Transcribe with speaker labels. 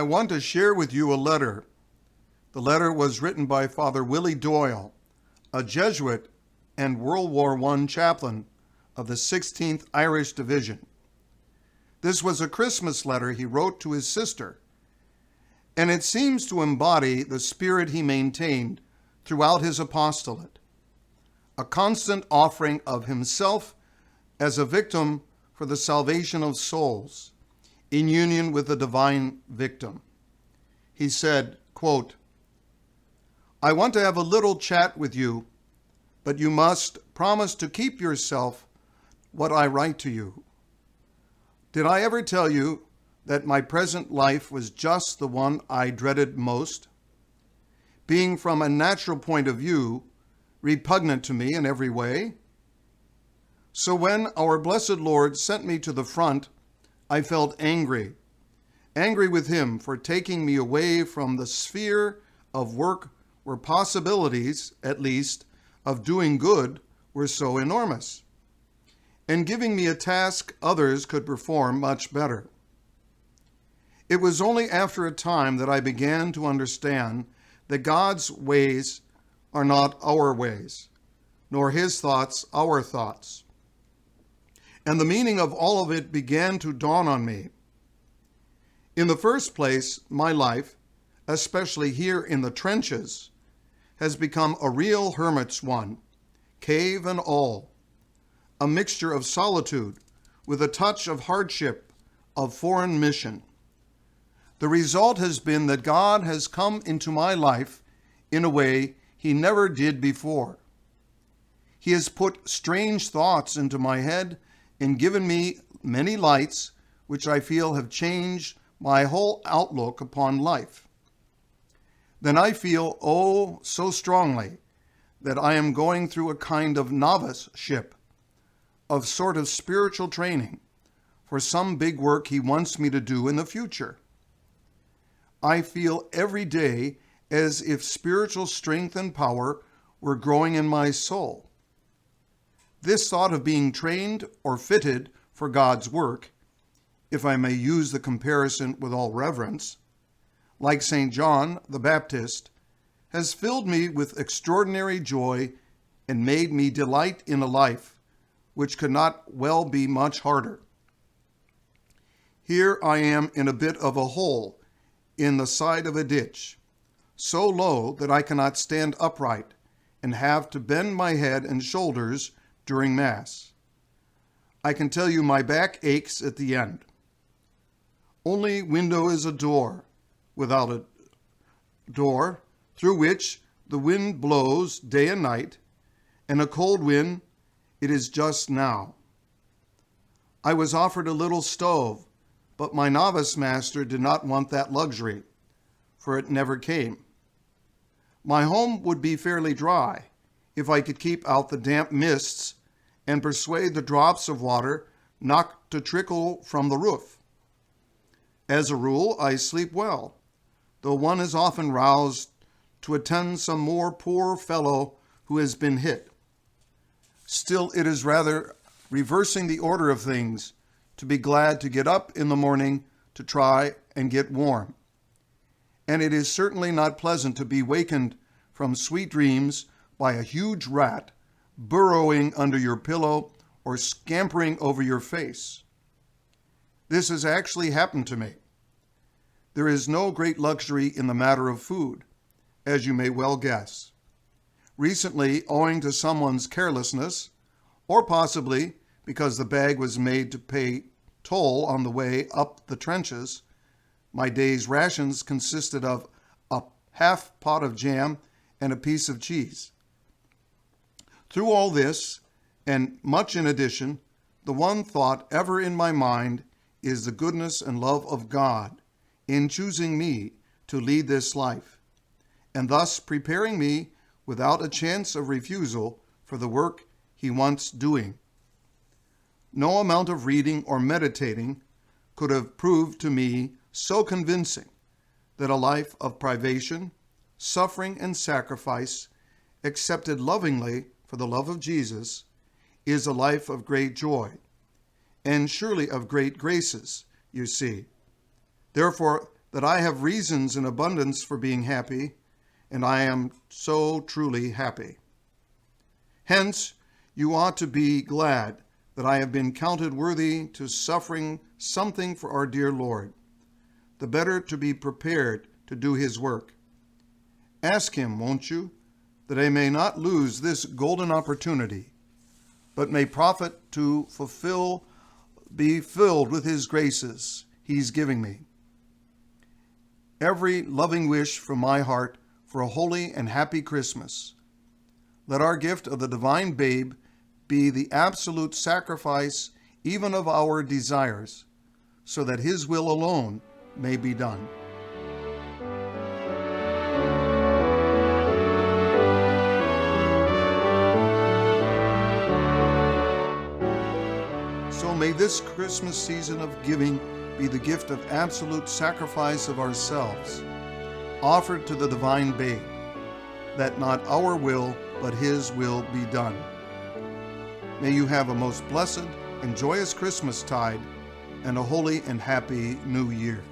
Speaker 1: I want to share with you a letter. The letter was written by Father Willie Doyle, a Jesuit and World War I chaplain of the 16th Irish Division. This was a Christmas letter he wrote to his sister, and it seems to embody the spirit he maintained throughout his apostolate, a constant offering of himself as a victim for the salvation of souls, in union with the divine victim. He said, quote, "I want to have a little chat with you, but you must promise to keep yourself what I write to you. Did I ever tell you that my present life was just the one I dreaded most, being from a natural point of view repugnant to me in every way? So when our blessed Lord sent me to the front, I felt angry with him for taking me away from the sphere of work where possibilities, at least, of doing good were so enormous, and giving me a task others could perform much better. It was only after a time that I began to understand that God's ways are not our ways, nor his thoughts our thoughts. And the meaning of all of it began to dawn on me. In the first place, my life, especially here in the trenches, has become a real hermit's one, cave and all, a mixture of solitude with a touch of hardship, of foreign mission. The result has been that God has come into my life in a way he never did before. He has put strange thoughts into my head and given me many lights which I feel have changed my whole outlook upon life. Then I feel, oh, so strongly, that I am going through a kind of noviceship, of sort of spiritual training for some big work he wants me to do in the future. I feel every day as if spiritual strength and power were growing in my soul. This thought of being trained or fitted for God's work, if I may use the comparison with all reverence, like St. John the Baptist, has filled me with extraordinary joy and made me delight in a life which could not well be much harder. Here I am in a bit of a hole in the side of a ditch, so low that I cannot stand upright and have to bend my head and shoulders during Mass. I can tell you my back aches at the end. Only window is a door, without a door, through which the wind blows day and night, and a cold wind it is just now. I was offered a little stove, but my novice master did not want that luxury, for it never came. My home would be fairly dry if I could keep out the damp mists and persuade the drops of water not to trickle from the roof. As a rule, I sleep well, though one is often roused to attend some more poor fellow who has been hit. Still, it is rather reversing the order of things to be glad to get up in the morning to try and get warm. And it is certainly not pleasant to be wakened from sweet dreams by a huge rat burrowing under your pillow or scampering over your face. This has actually happened to me. There is no great luxury in the matter of food, as you may well guess. Recently, owing to someone's carelessness, or possibly because the bag was made to pay toll on the way up the trenches, my day's rations consisted of a half pot of jam and a piece of cheese. Through all this, and much in addition, the one thought ever in my mind is the goodness and love of God in choosing me to lead this life, and thus preparing me without a chance of refusal for the work he wants doing. No amount of reading or meditating could have proved to me so convincing that a life of privation, suffering, and sacrifice, accepted lovingly for the love of Jesus, is a life of great joy, and surely of great graces, you see. Therefore, that I have reasons in abundance for being happy, and I am so truly happy. Hence, you ought to be glad that I have been counted worthy to suffering something for our dear Lord, the better to be prepared to do his work. Ask him, won't you, that I may not lose this golden opportunity, but may profit to be filled with his graces he's giving me. Every loving wish from my heart for a holy and happy Christmas. Let our gift of the divine babe be the absolute sacrifice even of our desires, so that his will alone may be done. So may this Christmas season of giving be the gift of absolute sacrifice of ourselves, offered to the divine babe, that not our will, but his will be done. May you have a most blessed and joyous Christmastide and a holy and happy New Year.